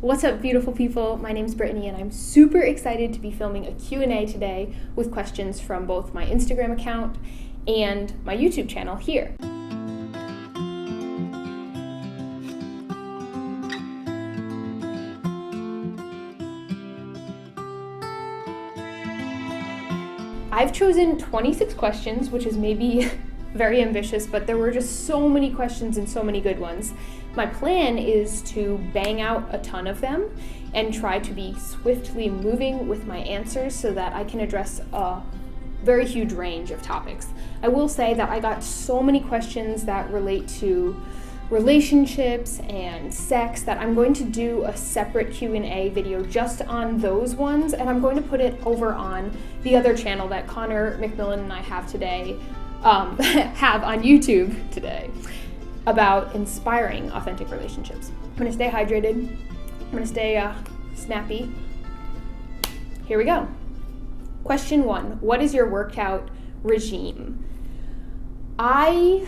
What's up, beautiful people? My name's Brittany, and I'm super excited to be filming a Q&A today with questions from both my Instagram account and my YouTube channel here. I've chosen 26 questions, which is maybe very ambitious, but there were just so many questions and so many good ones. My plan is to bang out a ton of them and try to be swiftly moving with my answers so that I can address a very huge range of topics. I will say that I got so many questions that relate to relationships and sex that I'm going to do a separate Q&A video just on those ones, and I'm going to put it over on the other channel that Conor McMillan and I have today, have on YouTube today, about inspiring authentic relationships. I'm gonna stay hydrated. I'm gonna stay snappy. Here we go. Question 1, what is your workout regime? I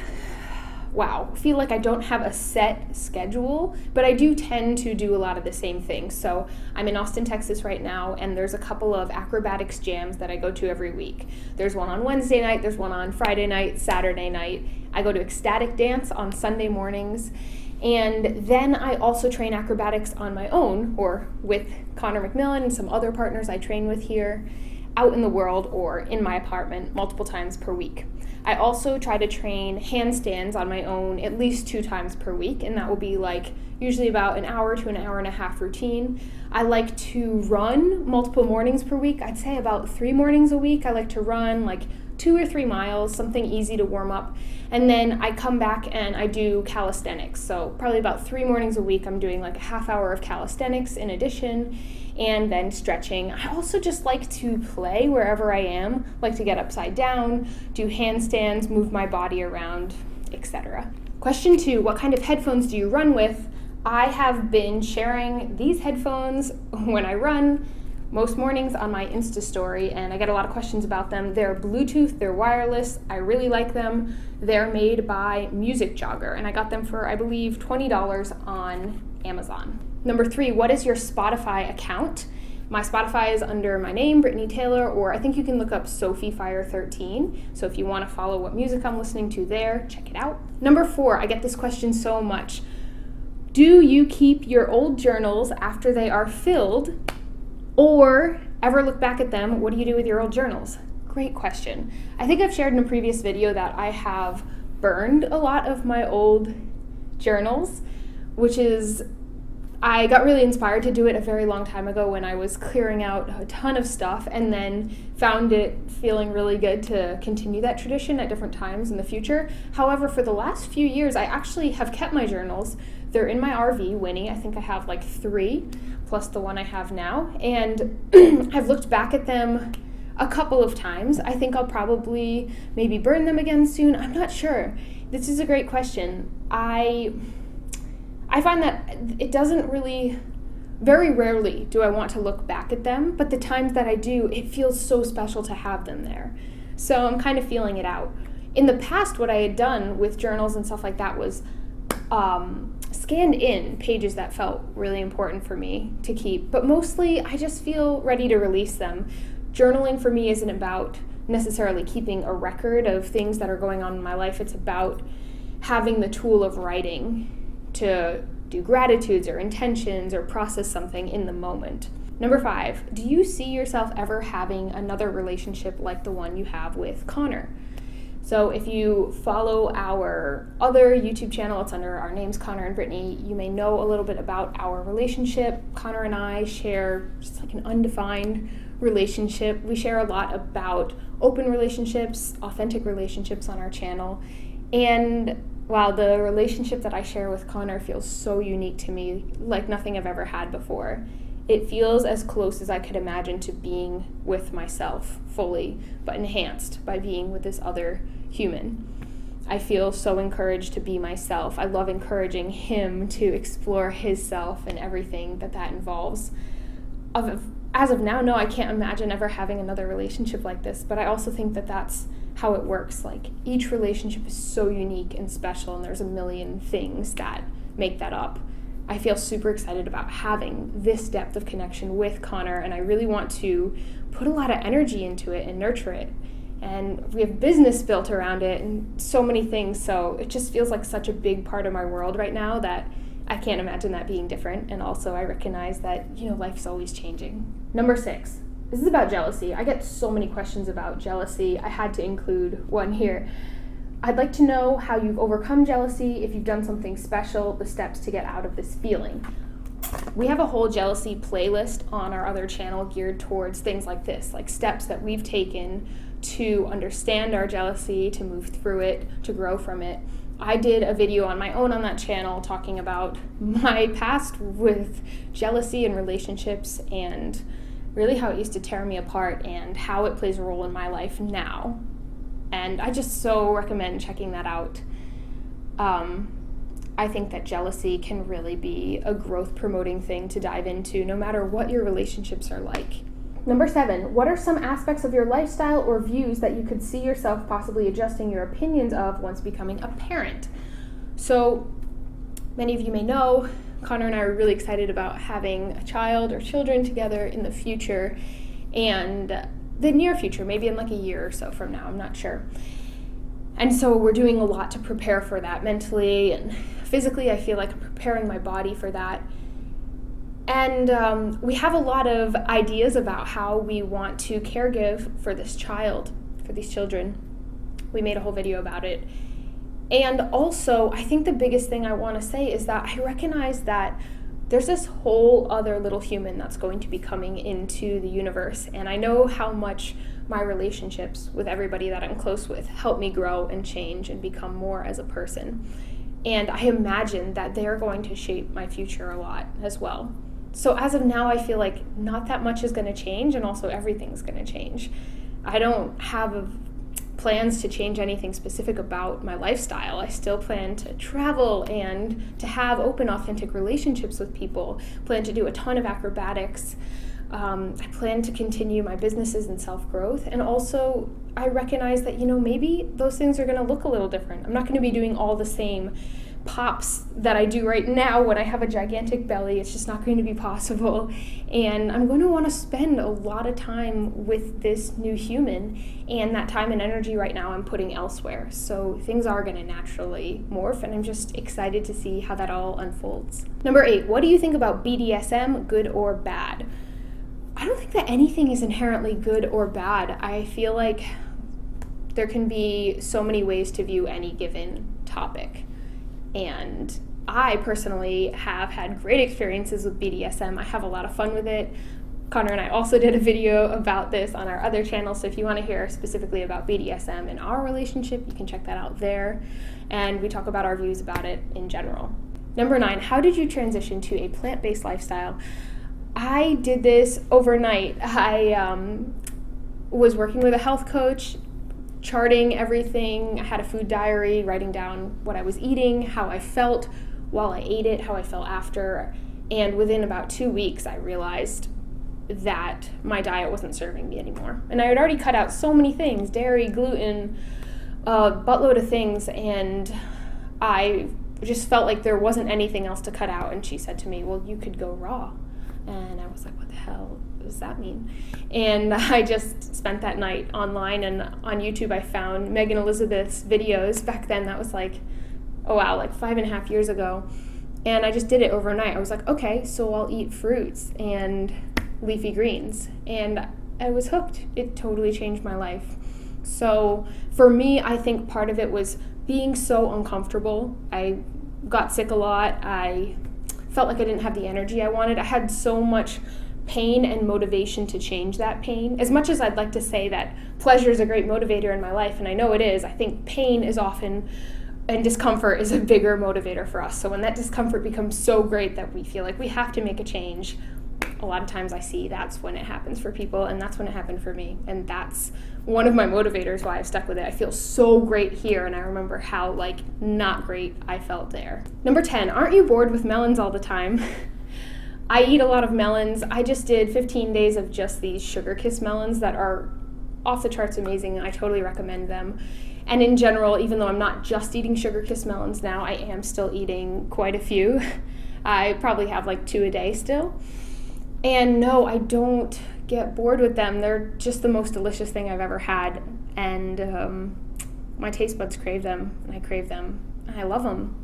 feel like I don't have a set schedule, but I do tend to do a lot of the same things. So I'm in Austin, Texas right now, and there's a couple of acrobatics jams that I go to every week. There's one on Wednesday night, there's one on Friday night, Saturday night. I go to ecstatic dance on Sunday mornings, and then I also train acrobatics on my own or with Conor McMillan and some other partners I train with here, out in the world or in my apartment multiple times per week. I also try to train handstands on my own at least 2 times per week, and that will be like usually about an hour to an hour and a half routine. I like to run multiple mornings per week. I'd say about 3 mornings a week. I like to run like 2 or 3 miles, something easy to warm up. And then I come back and I do calisthenics. So probably about 3 mornings a week, I'm doing like a half hour of calisthenics in addition, and then stretching. I also just like to play wherever I am, like to get upside down, do handstands, move my body around, etc. Question 2, what kind of headphones do you run with? I have been sharing these headphones when I run most mornings on my instastory, and I get a lot of questions about them. They're Bluetooth, they're wireless, I really like them. They're made by Music Jogger, and I got them for, I believe, $20 on Amazon. Number 3, what is your Spotify account? My Spotify is under my name, Brittany Taylor, or I think you can look up SophieFire13. So if you want to follow what music I'm listening to there, check it out. Number 4, I get this question so much. Do you keep your old journals after they are filled, or ever look back at them? What do you do with your old journals? Great question. I think I've shared in a previous video that I have burned a lot of my old journals, which is, I got really inspired to do it a very long time ago when I was clearing out a ton of stuff, and then found it feeling really good to continue that tradition at different times in the future. However, for the last few years, I actually have kept my journals. They're in my RV, Winnie. I think I have like 3, plus the one I have now, and I've looked back at them a couple of times. I think I'll probably maybe burn them again soon. I'm not sure. This is a great question. I find that it doesn't really, very rarely do I want to look back at them, but the times that I do, it feels so special to have them there. So I'm kind of feeling it out. In the past, what I had done with journals and stuff like that was scanned in pages that felt really important for me to keep, but mostly I just feel ready to release them. Journaling for me isn't about necessarily keeping a record of things that are going on in my life. It's about having the tool of writing to do gratitudes or intentions or process something in the moment. Number 5, do you see yourself ever having another relationship like the one you have with Conor? So if you follow our other YouTube channel, it's under our names, Conor and Brittany, you may know a little bit about our relationship. Conor and I share just like an undefined relationship. We share a lot about open relationships, authentic relationships on our channel. And while the relationship that I share with Conor feels so unique to me, like nothing I've ever had before, it feels as close as I could imagine to being with myself fully, but enhanced by being with this other human. I feel so encouraged to be myself. I love encouraging him to explore his self and everything that involves. As of now, no, I can't imagine ever having another relationship like this, but I also think that that's how it works. Like, each relationship is so unique and special, and there's a million things that make that up. I feel super excited about having this depth of connection with Conor, and I really want to put a lot of energy into it and nurture it. And we have business built around it and so many things, so it just feels like such a big part of my world right now that I can't imagine that being different. And also I recognize that, life's always changing. Number 6, this is about jealousy. I get so many questions about jealousy. I had to include one here. I'd like to know how you've overcome jealousy, if you've done something special, the steps to get out of this feeling. We have a whole jealousy playlist on our other channel geared towards things like this, like steps that we've taken to understand our jealousy, to move through it, to grow from it. I did a video on my own on that channel talking about my past with jealousy and relationships and really how it used to tear me apart and how it plays a role in my life now. And I just so recommend checking that out. I think that jealousy can really be a growth-promoting thing to dive into, no matter what your relationships are like. Number 7, what are some aspects of your lifestyle or views that you could see yourself possibly adjusting your opinions of once becoming a parent? So, many of you may know, Conor and I are really excited about having a child or children together in the future, and the near future, maybe in like a year or so from now, I'm not sure. And so we're doing a lot to prepare for that mentally and physically. I feel like I'm preparing my body for that. And we have a lot of ideas about how we want to caregive for this child, for these children. We made a whole video about it. And also, I think the biggest thing I want to say is that I recognize that there's this whole other little human that's going to be coming into the universe. And I know how much my relationships with everybody that I'm close with help me grow and change and become more as a person. And I imagine that they're going to shape my future a lot as well. So as of now, I feel like not that much is going to change, and also everything's going to change. I don't have plans to change anything specific about my lifestyle. I still plan to travel and to have open, authentic relationships with people, plan to do a ton of acrobatics. I plan to continue my businesses and self-growth. And also, I recognize that, maybe those things are going to look a little different. I'm not going to be doing all the same pops that I do right now when I have a gigantic belly. It's just not going to be possible. And I'm going to want to spend a lot of time with this new human, and that time and energy right now I'm putting elsewhere. So things are going to naturally morph, and I'm just excited to see how that all unfolds. Number 8, what do you think about BDSM, good or bad? I don't think that anything is inherently good or bad. I feel like there can be so many ways to view any given topic. And I personally have had great experiences with BDSM. I have a lot of fun with it. Conor and I also did a video about this on our other channel, so if you want to hear specifically about BDSM and our relationship, you can check that out there. And we talk about our views about it in general. Number 9, how did you transition to a plant-based lifestyle? I did this overnight. I was working with a health coach, charting everything. I had a food diary, writing down what I was eating, how I felt while I ate it, how I felt after. And within about 2 weeks, I realized that my diet wasn't serving me anymore. And I had already cut out so many things, dairy, gluten, a buttload of things, and I just felt like there wasn't anything else to cut out. And she said to me, well, you could go raw. And I was like, what the hell does that mean? And I just spent that night online, and on YouTube I found Megan Elizabeth's videos. Back then, that was like, oh wow, like 5.5 years ago. And I just did it overnight. I was like, okay, so I'll eat fruits and leafy greens. And I was hooked. It totally changed my life. So for me, I think part of it was being so uncomfortable. I got sick a lot. I felt like I didn't have the energy I wanted. I had so much pain and motivation to change that pain. As much as I'd like to say that pleasure is a great motivator in my life, and I know it is, I think pain is often, and discomfort is a bigger motivator for us. So when that discomfort becomes so great that we feel like we have to make a change, a lot of times I see that's when it happens for people, and that's when it happened for me. And that's one of my motivators why I've stuck with it. I feel so great here, and I remember how not great I felt there. Number 10, aren't you bored with melons all the time? I eat a lot of melons. I just did 15 days of just these sugar kiss melons that are off the charts amazing. I totally recommend them. And in general, even though I'm not just eating sugar kiss melons now, I am still eating quite a few. I probably have like 2 a day still. And no, I don't get bored with them. They're just the most delicious thing I've ever had. And my taste buds crave them, and I crave them, and I love them.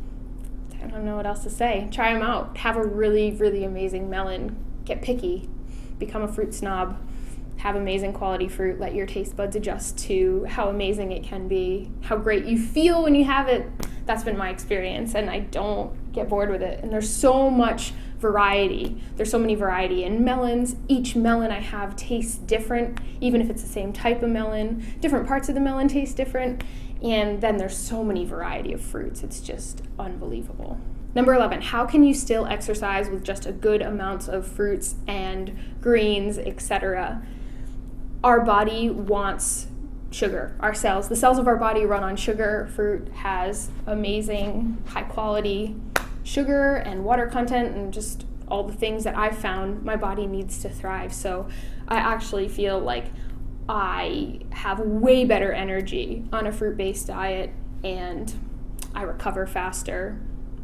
I don't know what else to say. Try them out. Have a really, really amazing melon. Get picky. Become a fruit snob. Have amazing quality fruit. Let your taste buds adjust to how amazing it can be, how great you feel when you have it. That's been my experience, and I don't get bored with it. And there's so much variety. There's so many variety in melons. Each melon I have tastes different, even if it's the same type of melon. Different parts of the melon taste different. And then there's so many variety of fruits. It's just unbelievable. Number 11, how can you still exercise with just a good amount of fruits and greens, etc.? Our body wants sugar. The cells of our body run on sugar. Fruit has amazing, high quality sugar and water content, and just all the things that I've found my body needs to thrive. So I actually feel like I have way better energy on a fruit-based diet, and I recover faster.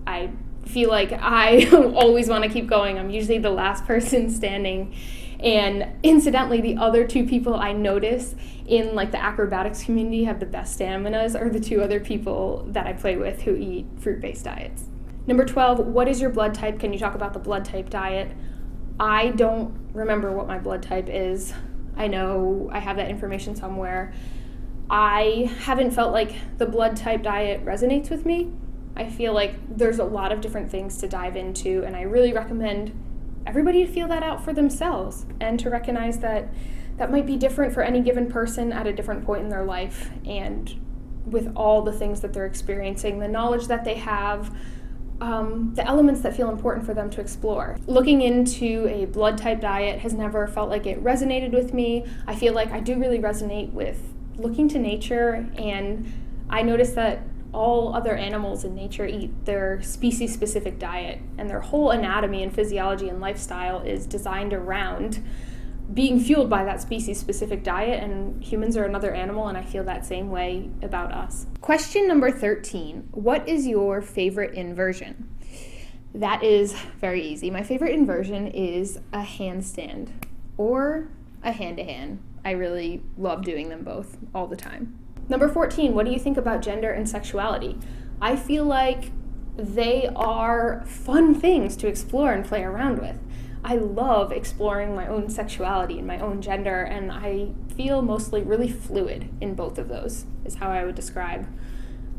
I feel like I always want to keep going. I'm usually the last person standing. And incidentally, the other 2 people I notice in like the acrobatics community have the best staminas are the 2 other people that I play with who eat fruit-based diets. Number 12, what is your blood type? Can you talk about the blood type diet? I don't remember what my blood type is. I know I have that information somewhere. I haven't felt like the blood type diet resonates with me. I feel like there's a lot of different things to dive into, and I really recommend everybody to feel that out for themselves and to recognize that that might be different for any given person at a different point in their life, and with all the things that they're experiencing, the knowledge that they have, the elements that feel important for them to explore. Looking into a blood type diet has never felt like it resonated with me. I feel like I do really resonate with looking to nature, and I notice that all other animals in nature eat their species-specific diet, and their whole anatomy and physiology and lifestyle is designed around being fueled by that species-specific diet, and humans are another animal, and I feel that same way about us. Question number 13, what is your favorite inversion? That is very easy. My favorite inversion is a handstand or a hand-to-hand. I really love doing them both all the time. Number 14, what do you think about gender and sexuality? I feel like they are fun things to explore and play around with. I love exploring my own sexuality and my own gender, and I feel mostly really fluid in both of those, is how I would describe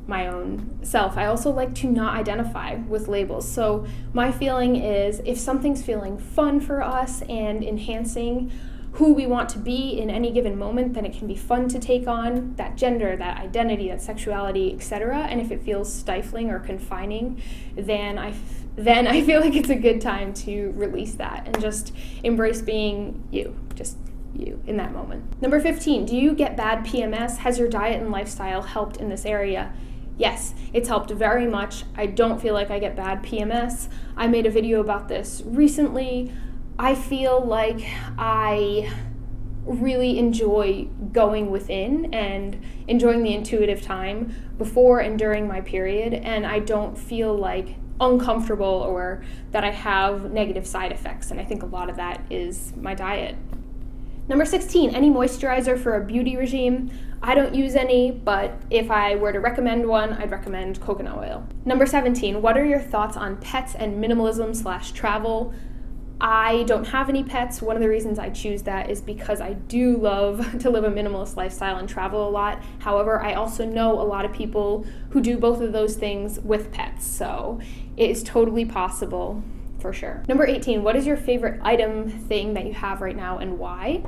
my own self. I also like to not identify with labels. So my feeling is if something's feeling fun for us and enhancing who we want to be in any given moment, then it can be fun to take on that gender, that identity, that sexuality, etc. And if it feels stifling or confining, then I feel like it's a good time to release that and just embrace being you, just you in that moment. Number 15, do you get bad PMS? Has your diet and lifestyle helped in this area? Yes, it's helped very much. I don't feel like I get bad PMS. I made a video about this recently. I feel like I really enjoy going within and enjoying the intuitive time before and during my period, and I don't feel like uncomfortable or that I have negative side effects, and I think a lot of that is my diet. Number 16, any moisturizer for a beauty regime? I don't use any, but if I were to recommend one, I'd recommend coconut oil. Number 17, what are your thoughts on pets and minimalism/travel? I don't have any pets. One of the reasons I choose that is because I do love to live a minimalist lifestyle and travel a lot. However, I also know a lot of people who do both of those things with pets, so it is totally possible for sure. Number 18, what is your favorite item thing that you have right now and why?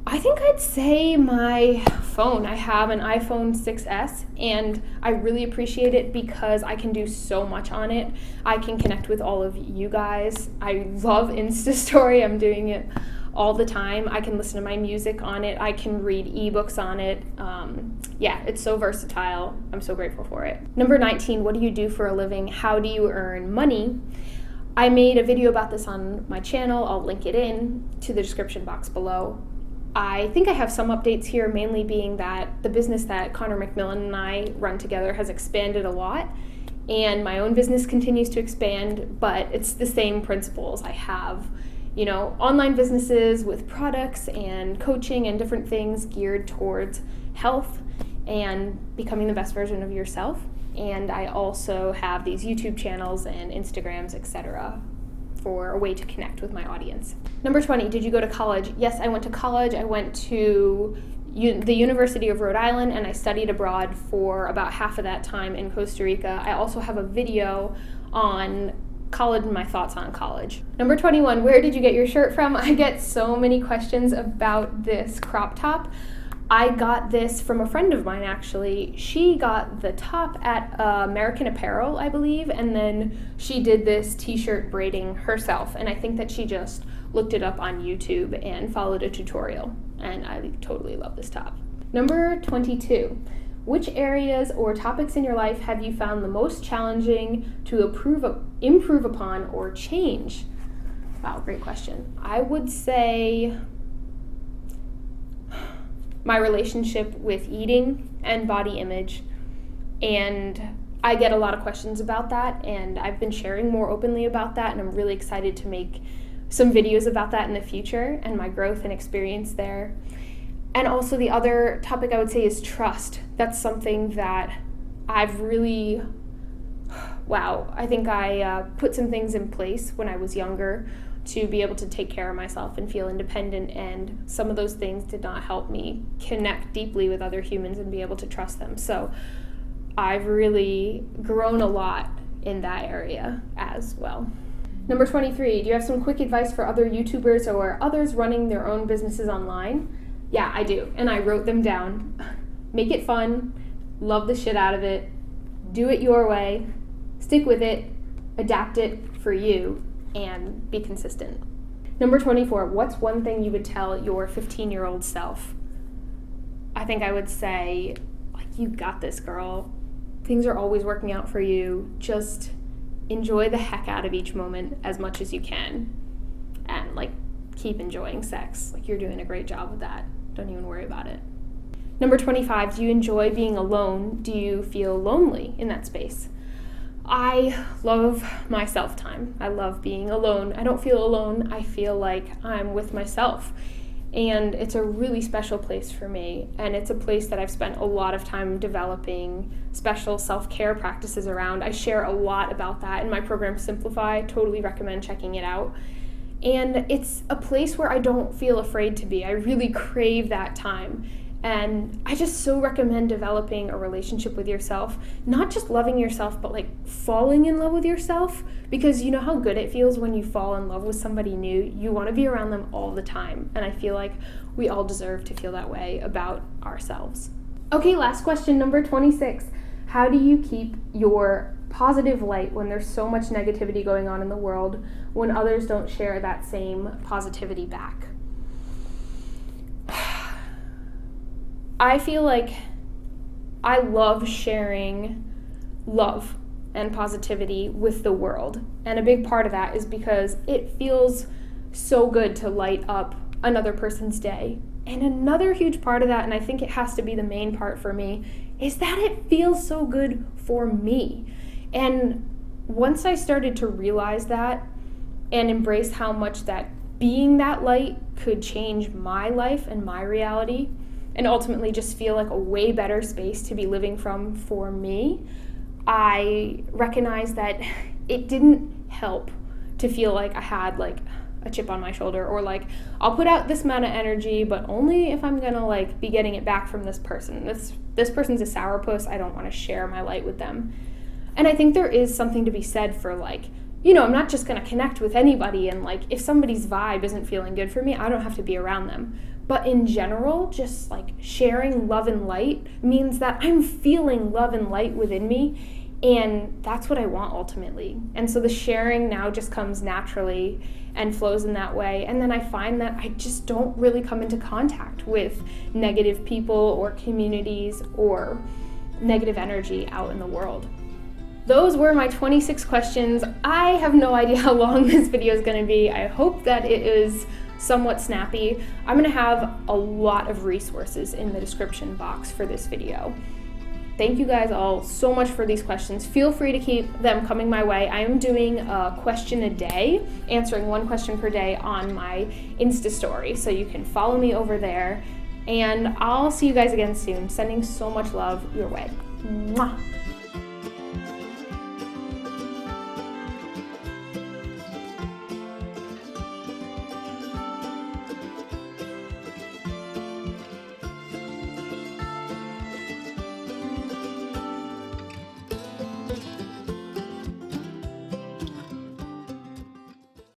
I think I'd say my phone. I have an iPhone 6S, and I really appreciate it because I can do so much on it. I can connect with all of you guys. I love instastory. I'm doing it all the time. I can listen to my music on it. I can read ebooks on it. Yeah, it's so versatile. I'm so grateful for it. Number 19, what do you do for a living? How do you earn money? I made a video about this on my channel. I'll link it in to the description box below. I think I have some updates here, mainly being that the business that Conor and I run together has expanded a lot, and my own business continues to expand, but it's the same principles. I have, online businesses with products and coaching and different things geared towards health and becoming the best version of yourself. And I also have these YouTube channels and Instagrams, etc., for a way to connect with my audience. Number 20, did you go to college? Yes, I went to college. I went to the University of Rhode Island, and I studied abroad for about half of that time in Costa Rica. I also have a video on college and my thoughts on college. Number 21, where did you get your shirt from? I get so many questions about this crop top. I got this from a friend of mine, actually. She got the top at American Apparel, I believe, and then she did this t-shirt braiding herself, and I think that she just looked it up on YouTube and followed a tutorial, and I totally love this top. Number 22, which areas or topics in your life have you found the most challenging to improve upon or change? Wow, great question. I would say my relationship with eating and body image, and I get a lot of questions about that, and I've been sharing more openly about that, and I'm really excited to make some videos about that in the future and my growth and experience there. And also the other topic I would say is trust. That's something that I've really, I think I put some things in place when I was younger to be able to take care of myself and feel independent, and some of those things did not help me connect deeply with other humans and be able to trust them. So I've really grown a lot in that area as well. Number 23, do you have some quick advice for other YouTubers or others running their own businesses online? Yeah, I do, and I wrote them down. Make it fun, love the shit out of it, do it your way, stick with it, adapt it for you, and be consistent. Number 24, what's one thing you would tell your 15-year-old self? I think I would say, you got this, girl. Things are always working out for you. Just enjoy the heck out of each moment as much as you can. And, keep enjoying sex. You're doing a great job with that. Don't even worry about it. Number 25, do you enjoy being alone? Do you feel lonely in that space? I love my self-time. I love being alone. I don't feel alone. I feel like I'm with myself. And it's a really special place for me. And it's a place that I've spent a lot of time developing special self-care practices around. I share a lot about that in my program, Simplify. Totally recommend checking it out. And it's a place where I don't feel afraid to be. I really crave that time. And I just so recommend developing a relationship with yourself, not just loving yourself, but falling in love with yourself, because you know how good it feels when you fall in love with somebody new. You want to be around them all the time. And I feel like we all deserve to feel that way about ourselves. Okay, last question, number 26. How do you keep your positive light when there's so much negativity going on in the world, when others don't share that same positivity back? I feel like I love sharing love and positivity with the world. And a big part of that is because it feels so good to light up another person's day. And another huge part of that, and I think it has to be the main part for me, is that it feels so good for me. And once I started to realize that and embrace how much that being that light could change my life and my reality, and ultimately just feel like a way better space to be living from for me, I recognize that it didn't help to feel like I had a chip on my shoulder, or I'll put out this amount of energy, but only if I'm gonna be getting it back from this person. This person's a sourpuss, I don't want to share my light with them. And I think there is something to be said for I'm not just gonna connect with anybody, and if somebody's vibe isn't feeling good for me, I don't have to be around them. But in general, just sharing love and light means that I'm feeling love and light within me, and that's what I want ultimately. And so the sharing now just comes naturally and flows in that way. And then I find that I just don't really come into contact with negative people or communities or negative energy out in the world. Those were my 26 questions. I have no idea how long this video is going to be. I hope that it is somewhat snappy. I'm going to have a lot of resources in the description box for this video. Thank you guys all so much for these questions. Feel free to keep them coming my way. I am doing a question a day, answering one question per day on my Insta story, so you can follow me over there. And I'll see you guys again soon. Sending so much love your way. Mwah.